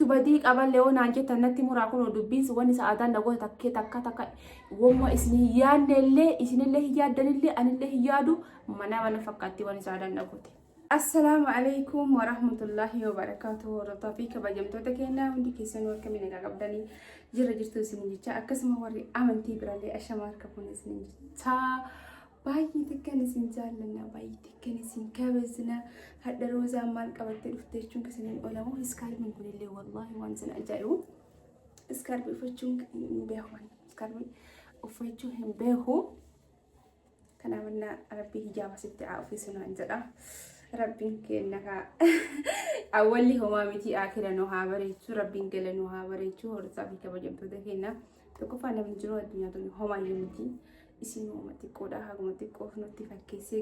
بديك قبل لون عنجي تنتي مراكون ودبيس واني ساعدان نقول تكي تكا تكا وما اسني يان اللي اسني اللي يادن اللي أنا اللي يادو منا فكرتي واني ساعدان نقول. السلام عليكم ورحمة الله وبركاته ورطافيك بجمتوتك هنا ودي كيسان وكمين قبدني جرجرتو سنجتا أكسم وري أمنتي برالي أشمار كفون سنجتا باي تكنسين جالنا باي تكنسين كابزنا هذا روزا مال قبل تلفتشون كسنين أولامو إسكار من كل اللي والله وانزن أجايو إسكار بيفتشون بيهوان إسكار بيفتشون هم بيهو كان عملنا ربي هجابة ستة في سنة انزلا ربي كأنك أولي هما متي آخر نوها بريتشو ربي كلا نوها بريتشو ورصافي كبجمتو دهينا تكفانا من جرو الدنيا دون هما يمتي اسمه متكودا ها متكوف نوتيفيكيشن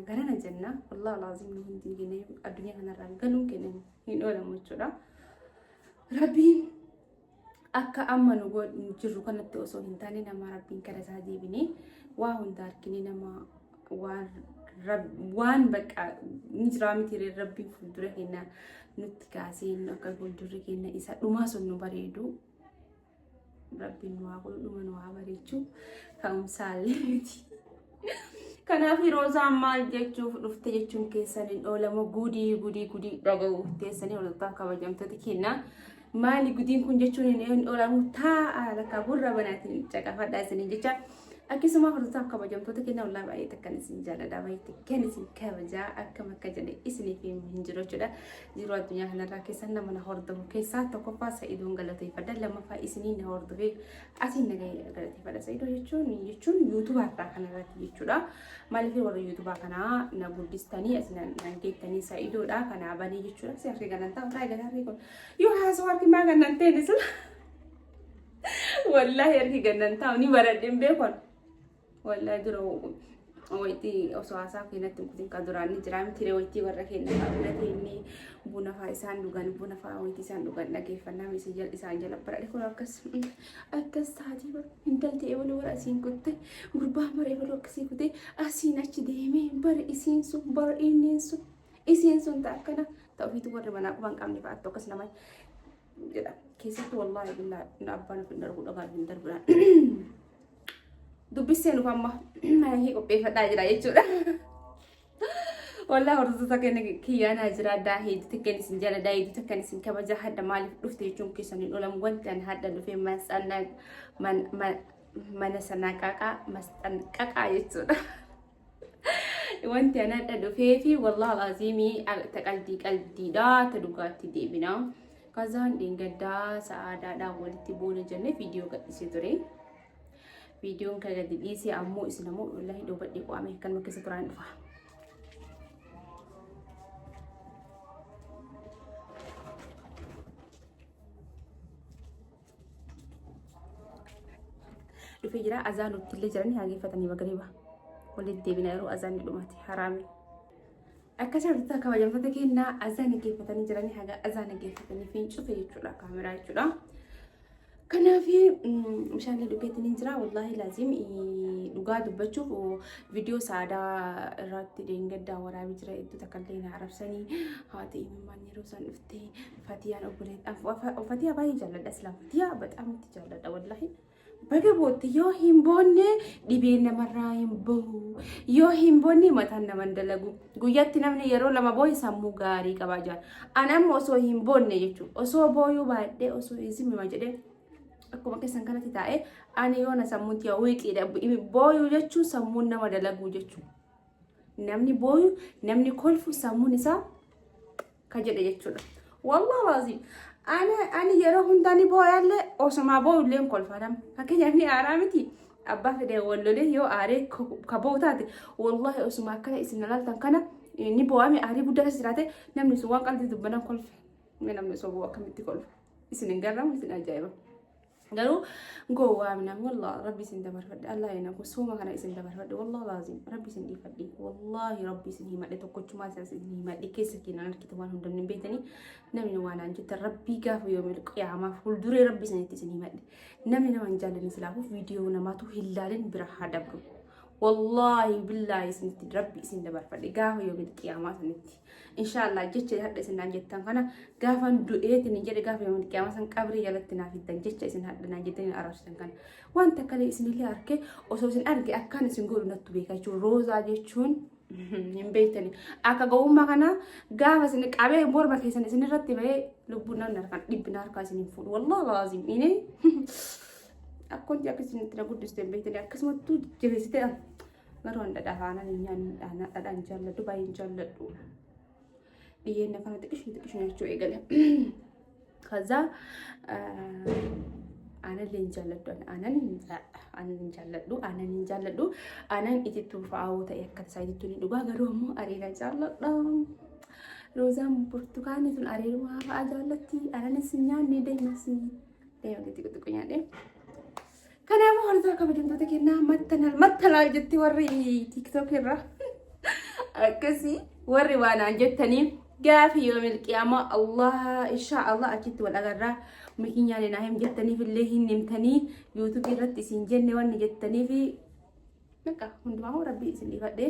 غرنا جنة والله لازم نهندي جنة الدنيا هنا رانغلون كنن هنا ولا مشورا ربي أكا أما نقول نجرو كنا توصل هنتاني نما ربي كذا سادي بني وهم داركني نما وان بقى نجرامي تري ربي فدره هنا نتكاسين أكل فدره هنا إسا لما سنو بريدو ربي نواقول لما نوابريتشو كم سالمتي كنا في روزا مال جتشو رفت جتشون كيسانين أولا مو غودي رجعوا تيسانين ولا تاكا بجمتو تكينا مالي غودين كون جتشون إن أولا مو تا على كابور ربناتين جاكا فدا سنين جتشا أكيد ما فرصة تاكا بجمتو تكينا ولا بعيد تكنسين جالا دا بعيد تكنسين كابجا أكما كجدا إسني في مهنجرو جدا جرو الدنيا هنا راكيسنا من هوردو كيسات تكوبا سيدون غلطي فدا لما فايسنين هوردو في أسين نجاي غلطي فدا سيدو يجون يوتيوب أتاكنا راتي يجودا مالي في ورا يوتيوب كنا نبودستاني أسنا نجيب تاني سيدو دا كنا بني يجودا سيرفي غنتا وتاي غدا ريكون يو هاسوار كي ما غنتا نسل والله يركي غنتا وني بردين بيكون والله درو ويتي أسواسا كنا تمكن كدراني جرام تري ويتي ورا كنا كنا تيني بونا فايسان دوغان بونا فا ويتي سان دوغان لكن فنا مسجل إسان جل برا لكن أكس هادي بر إنتلتي إيولو ورا أسين كنت غربا مر إيولو كسي كنت أسين أشديمي بر إسين سو بر إنين سو إسين سو تأكنا توفيت ورا بنا كمان كم نفعت توكس نماي جدا كيسة والله بالله نأبانا في النار ولا في النار بنا dubbiseen ufamma hii qopheeffadhaa jira jechuudha. Walaa hordoftoota keenya kiyyaanaa jira daahii takkan isin jala daahii takkan isin kabaja hadda maaliif dhufte jechuun keessaniin olam wanti an hadda dhufee mana sanaa qaqaa jechuudha. Wanti an hadda dhufee fi walaa laazimii qaldiidha ta dhugaatti deebina. Kazaan dhingaddaa sa'aadaadhaan walitti boona jennee viidiyoo gadhiisee ture. فيديو كذا دبيسي أمو إسلامو والله لو بدي قوامي كان مكسر قرآن دفع الفجرة أذان وتلي جراني هاجي فتني بقريبة ولدي بنايرو أذان لوماتي حرامي أكثر تاكا وجمتك كنا أذان كيف فتني جراني هاجا أذان كيف فتني فين شوفي يطلع كاميرا يطلع كنا في مشان اللي بيت ننزرع والله لازم لقاد بتشوف فيديو سادا رات دينجدا ورا بيجرا إنتو تكلمين عرب سني هاتي من ماني روسان افتي فتيا أبوريت فتيا باي جلد أسلام فتيا بتأمن تجلد والله بقبوت يو هيمبوني دبينا مرة هيمبو يو هيمبوني متنا من دلقو قويت نمني يرو لما بوي سمو غاري كباجان أنا موسو هيمبوني يجو أسو بويو بعد أسو إزمي ما جده aku pakai sangkana titae ani yona samunti ya wiki da boyu jechu samun nama dalagu jechu namni boyu namni kolfu samun isa kajeda jechu wallahi lazim ani yero hundani boyalle osama boyu len kolfadam hakenya ni aramiti abba fede wollole yo are kabotati wallahi osama kala isinalaltan kana ni boami ari budda sirate namni suwan qalti dubana kolf namni so bo kamiti kolf isiningaram isinajaiba قالوا جوا منام والله ربي سندمر فدي الله ينقص هو ما كان يسندمر فدي والله لازم ربي سندي فدي والله ربي سندي ما لتوكل ما سندي ما لكيس كنا الكتمان هم دم بيتني نمنا وانا جت ربي جا في يوم القيامة فقول دوري ربي سندي سندي ما نمنا وان جالنا سلافو فيديو نما تو هلالين برا هذا برو والله بالله سنتي ربي سن دبر فدي غاف يوم القيامه سنتي ان شاء الله جيتش هدا سنان جتان كنا غافن دويت نجي غاف يوم القيامه سن قبر يلتنا في دن جيتش سن هدا جتن ارشتن كان وانت كلي سن لي اركي او سو سن اركي اكان سن غول نتو بيكاچو روزا جيچون من بيتني اكا غوما كنا غاف سن قابي بورما كيسن سن رتي بي لبنا نركان دبنا ركا سن فود والله لازم اني اكون يا كسن ترغد دستن بيتني اكسمتو جيسته ngaron dada hana nyan ana dadan jalla dubai jalla du diyen kana tikishu ne cho egale kaza ana len jalla du anan jalla du anan ititu faawo ta yakkat saydi tuni duga garo mu arira jalla dam rozam portukani tun ariru ma fa jallati anan sinyan ni dai masi dai gitu kunya deh كان أبو هرزا كبدين تتكلنا مثلا جتي وري تيك توك الرا كسي وري وانا جتني جاء في يوم القيامة الله إن شاء الله أكيد والأجرة ممكن يعني ناهم جتني في الليل نمتني يوتيوب رت سنجن وانا جتني في نكا من ما هو ربي سني فده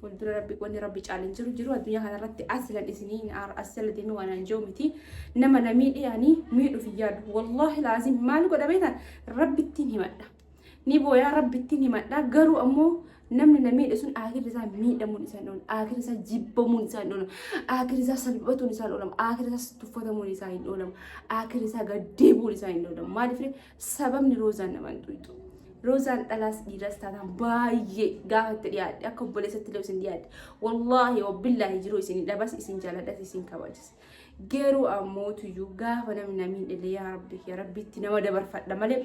ولد ربي وانا ربي challenge جرو الدنيا هذا رت أصلا سنين أصلا دين وانا نجومتي نما نميد يعني ميدو في يد والله لازم ما نقول أبدا ربي تيني ماذا نبو يا ربي تيني ماذا قرو أمو نمن نميد اسون آخر رزا ميد أمو نسانون آخر رزا جيب أمو نسانون آخر رزا سلبتو نسان أولم آخر رزا ستوفة أمو نسان أولم آخر رزا قديبو نسان أولم ما دفري سبب نروزان نمان تويتو روزان ألاس ديراس تاتا باي قاعد ترياد أكو بوليس تلو سندياد والله وبالله جرو سني لا بس اسم جلادات اسم كواجس غيرو أموت يوغا فنمنا مين اللي يا ربي تنما دبر فدا مالي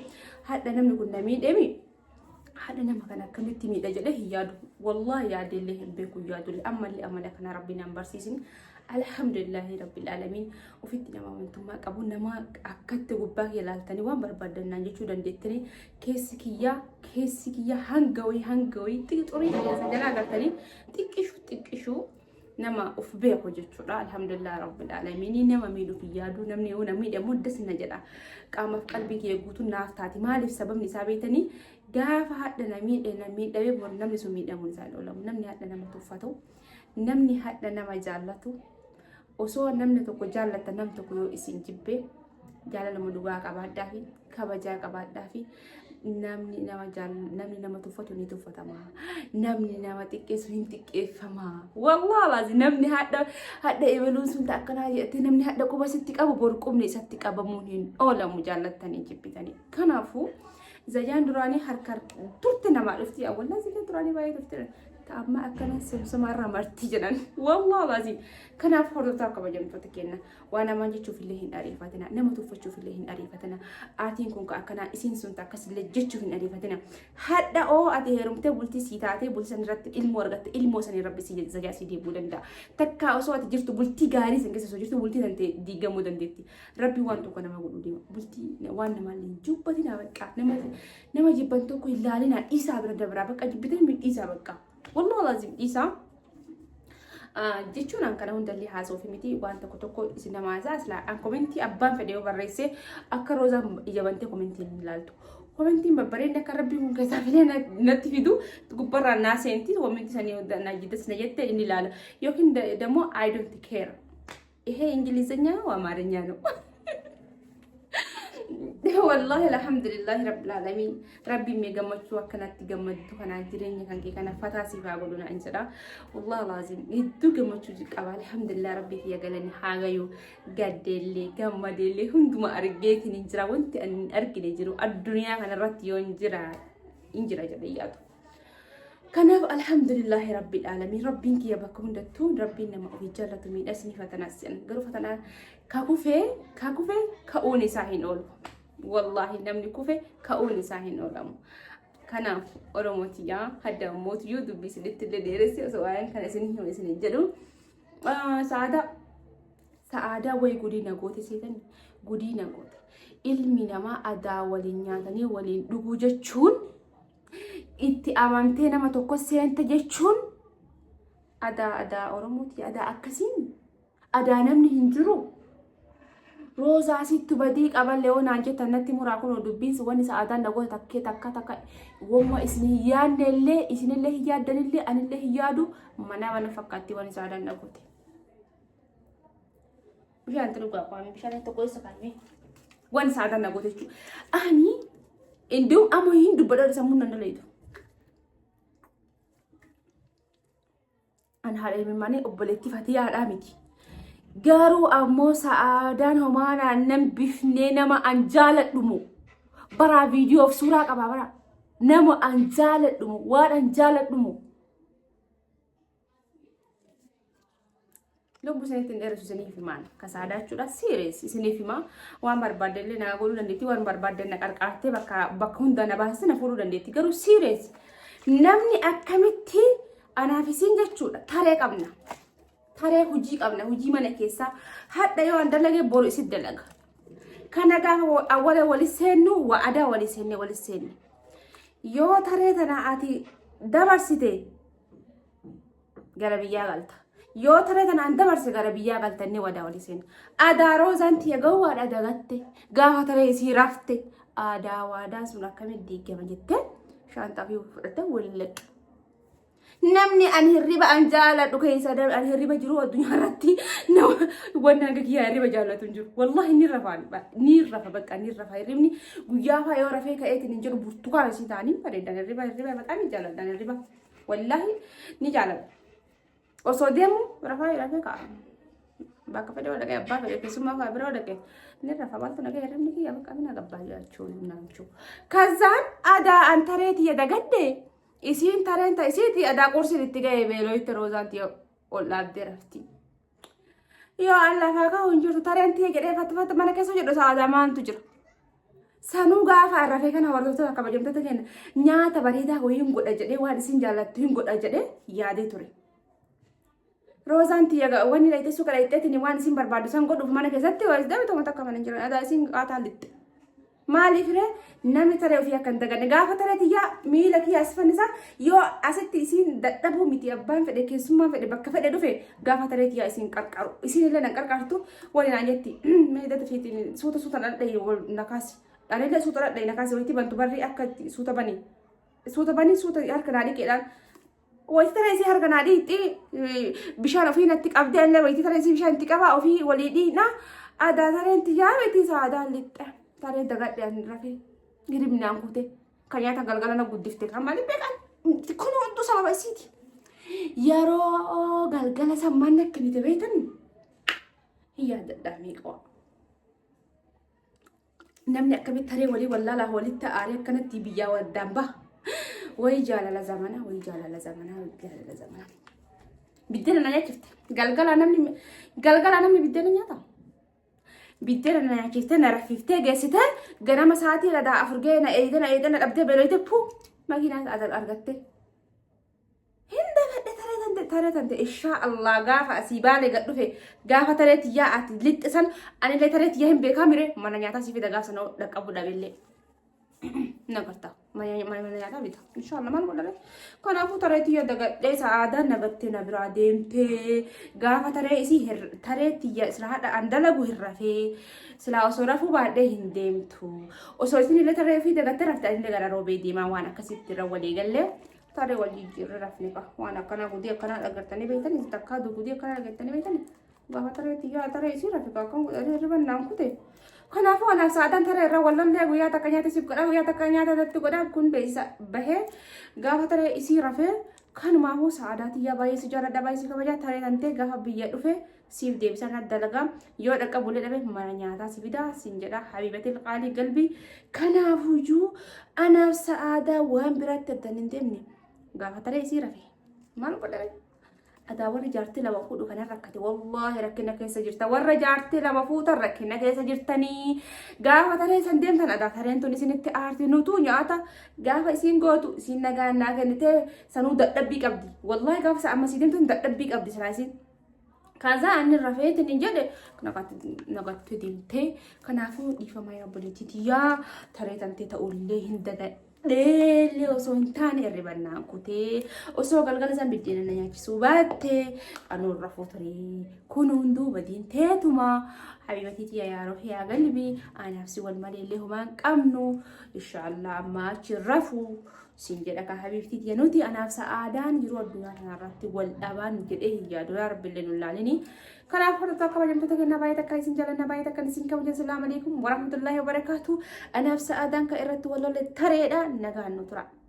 حتى نمنا كنا مين دمي حتى نما كنا كنت مين دجله يادو والله ياد اللي بيكو يادو الأمل اللي أمل كنا ربنا نبرسيسين الحمد لله رب العالمين وفي الدنيا ما انتم ما قبلنا ما اكدت غباك يلالتني وان بربدنا نجو دندتني كيسكيا هانغوي تيطوري سجلا غتني تكشو نما افبيكو جچودا الحمد لله رب العالمين نما ميدو في يادو نمني ونمي دمو دس نجدا قام في قلبي يغوتو نافتاتي مالف سبب نسابيتني غاف حدنا نمي دبي بور نمني سو ميدمو نسالو نمني حدنا متوفتو نمني حدنا ما جالتو osoo namni tokko jaallata nam tokko yoo isin jibbe jaalala mudugaa qabaadhaa fi kabajaa qabaadhaa fi namni nama tuffatu ni tuffatama namni nama xiqqeessu hin xiqqeeffama wallahi lazi namni hadda ebaluun sun takkanaa jedhate namni hadda quba sitti qabu bor qubni isatti qabamuun hin oolamu jaallatanii jibbitanii kanaafu zayaan duraanii harkar turte namaa dhufti awwalaa zillee duraanii baay'ee dhufte تأمّا أكنا سمارة مرتي جنان والله لازم كنا فرضتها كما جمعت كنا وأنا ما جيت شوف اللي هن أريفتنا نما توفى شوف اللي هن أريفتنا آتين كونك أكنا إسين سنتا كسر لجيت شوف هن أريفتنا حتى أو أتهرم تبولتي سيتاتي بولسن رت المورغت الموسن ربي سيد زجاج سيدي بولندا تكا أصوات جرت بولتي غاري سنكسر سجرت بولتي دنتي ديجا مودندتي ربي وانتو كنا ما قولوا ديما بولتي وانا ما لين جوبتي نابكا نما جبنتو كل لالنا إيسا بردبرا بكا جبتني من إيسا بكا والله لازم إيسا جيتشون أنك نهون دللي هازو في ميتي وأنت كتوكو سينما زاس لا أن كومنتي أبان فيديو بريسي أكروزا إجابنتي كومنتي نلالتو كومنتي مبرين لك ربي هم كسافلين نتفيدو تقبر الناس أنتي ومنتي سني نجدس نجدت إني لا يمكن دمو I don't care إيه إنجليزية وأمارينيا نو والله الحمد لله رب العالمين ربي ميجمعت وكانت جمعت وكان جريني كان فتاسي فاقولنا إنسرا والله لازم يدو جمعت أول الحمد لله ربي هي قالني حاجة يو قدلي جمدلي هندما أرجيت نجرا وانت أن أرجع نجرو الدنيا كان رتيو إنجرا جرياتو كان الحمد لله رب العالمين ربي كي يبكون دتون ربي نما أوجلت من أسني فتناسين قالوا فتنا كاكوفي كأوني ساهين أول والله نمني كوفي كأوني ساهين أولام كنا أروموتيا هذا موت يودو بيس لتلي درسي سواء كان سنين هو سنين جلو سعادة ويقولي نقوتي سيدن قولي نقوتي ilmi namaa aadaa waliin nyaatanii waliin dhuguu jechuun itti amantee nama tokko seente jechuun aadaa Oromooti aadaa akkasiin aadaa namni hin jiru روزا ست بديك قبل لون أنجت النتي مراكون ودبين سواني ساعدان نقول تكي تكا تكا وما إسنهيان اللي إسن اللي هي دل اللي أن اللي هيادو منا فكرتي واني ساعدان نقول مش أنت لو قاقامي مش أنت كويس كامي واني ساعدان نقول أني إندوم أما هندو بدر سمونا نليدو أنا هذا من ماني أبلتي فتيا رامتي garuu ammoo sa'aadaan homaana nam bifnee nama an jaaladhumu bara viidiyoof suuraa qaba bara nama an jaaladhumu waan an jaaladhumu lubbu sanitti hin dheeressu isiniif himaan ka saadaachuudha serious isiniif himaa waan barbaaddellee na godhuu dandeetti waan barbaadde na qarqaartee bakka hunda na baasee na fuudhuu dandeetti garuu serious namni akkamitti anaaf isin jechuudha taree qabna. Taree hojii qabna hojii mana keessa hadda yoo an dalage boru isit dalaga kana gaafa awwala wali seennu wa'ada wali seenne yoo taree tana ati dabarsite gara biyyaa galta yoo taree tana an dabarse gara biyyaa galta inni wada wali seenne aadaa roozanti yagoo waadha dagatte gaafa taree isii rafte aadaa waadaa sun akkamitti diigama jette shaantaa fi fudhatte waliin namni an hirriba an jaaladhu keessa an hirriba jiru addunyaa irratti wanna gakiyaa hirriba jaalatu jiru wallahi ni rafa bakka ni rafa hirribni guyyaa fa yoo rafee ka'eetiin hin jiru burtukaan isii taanii bareedan hirriba baqaa ni jaaladhan hirriba wallahi ni jaaladha osoo deemu rafee ka'a bakka fedhe wada qe'ee abbaa fedhe keessumaa fa'aa bira wada qe'ee ni rafa baltu nagee hirribni kiyya bakka mina gabbaa jaachuu naamchuu kazaan aadaa an tareetii yadagadde isin tarenta isiti ada kursi dittigaye beeloitte roozanti ol dhaabdee rafti yoo alla faakaa hunjirtu tarenti jedhee fatta mana keessa jedhu saadamaantu jira sanuu gaafa arrafee kana hordoftoota kabajamtoota kenna nyaata bareedaa wayii hin godha jedhee waan isin jaallattu hin godha jedhee yaadee ture roozanti wanni layteessuu kadha itteetiin waan isin barbaadu san godhuuf mana keessatti waa isdaabi tomata akka mana hin jiran adaa isin qaataa litte maaliif namni taree ofii akka hin daganne gaafa taree tiyyaa miila kiyya asfannisa yoo asitti isin dadhabuu miti abbaan fedhe keessummaan fedhe bakka fedhe dhufe gaafa taree tiyyaa isin qarqaru isin illee nan qarqartu waliin aan jetti meedata fiitiin suuta dhadhaye wal nakaasi dhalillee suuta dhadhaye nakaasi wayitti bantu barri akka suuta banii suuta harka naa dhiqeedhaan wayitti taree isii harka naa dhiitti bishaan ofii natti qabdee illee wayitti taree isii bishaan itti qabaa ofii walii dhiina aadaa tareen tiyyaa miti saadaan lixxe taree dagadhe an rafee giribnaan kute kan nyaata galgala na guddifte kan maaliif beekan kun hunduu sababa isiiti yeroo galgala sammaan akkamite beektan hin yaadadhaa meeqa namni akkamitti taree walii wallaalaa walitti aaree akkanatti biyyaa waddaan baha wayi jaalala zamanaa biddeena na nyaachifte galgala namni biddeena nyaata biddeena na nyaachifte na raffiftee geessite ganama sa'aatii ladaa afurgee na eedana dhabdee beeloyte puu makiinaa argatte hin dagadhe taree tante inshaa Allah gaafa asii baalee gad dhufe gaafa taree tiyyaa ati lixxisan anillee taree tiyyaa hin beekaa mire mana nyaataa si fida gaafa sana dhaqqabu dhabeellee nagarta mana nyaataa bita inshaa Allah maal godhame kanaafuu taree tiyyaa dagadhee sa'aadaa nagattee na biraa deemtee gaafa taree isii taree tiyyaa isla hadha an dalagu hin rafee sila osoo rafuu baadhee hin deemtu osoo isin illee taree fi dagattee rafte anillee gara roobee deemaa waan akkasitti irra walii gallee taree walii jirre rafne qa waan akkana gudii akkana dhagartanii beeytanii takkaa gudii akkana dhagartanii beeytanii gaafa taree tiyyaa taree isii rafe kan godhanii ribannaan kute kanaafuu anaaf sa'aataan taree irra wallollee guyyaa takka nyaata siif godha guyyaa takka nyaata irratti godha kun beeysa bahee gaafa taree isii rafee kanumaafuu sa'aadaa tiyyaa baay'ee si jaalladha baay'ee si kabajaa taree tantee gaafa biyya dhufe siif deebisan dalagaa yoo dhaqqabulee dhabe mana nyaataa si fidaa siin jedha habiibatil qaalii galbii kanaafuyyuu anaaf sa'aadaa waan biraatti addan hin deemne gaafa taree isii rafee maal godhame ada warri jaartii lama fuudhu kana rakkate wallahi rakkina keessa jirta warra jaartii lama fuutan rakkina keessa jirtanii gaafa taree san deemtan ada tareen tun isinitti aarti nutu nyaata gaafa isin gootu isin nagaannaa kennite sanuu dadhabbii qabdi wallahi gaafa sa amma sidin tun dadhabbii qabdi sana isin kaza anni rafeetin hin jedhe nagatte deemte kanaafuu dhiifama yaa obboleettii yaa taree tantee ta'ullee hin dagadhe Dele osoo hin taane hirribannaan kutee osoo galgala san biddeena na nyaachisuu baatte qanuun rafuu ture kun hunduu badiin teetuma حبيبتي يا روحي يا قلبي أنا نفسي والمالي اللي هما قمنوا إن شاء الله ما تشرفوا سنجدك حبيبتي يا نوتي أنا نفسي آدان جرو الدنيا نرتي والأبان جد إيه يا دو يا رب اللي نلالني كلام فرد تقبل جمتك النبايتك كاي سنجل النبايتك نسينك وجه السلام عليكم ورحمة الله وبركاته أنا نفسي آدان كإرت والله للتريدا نجا النطرة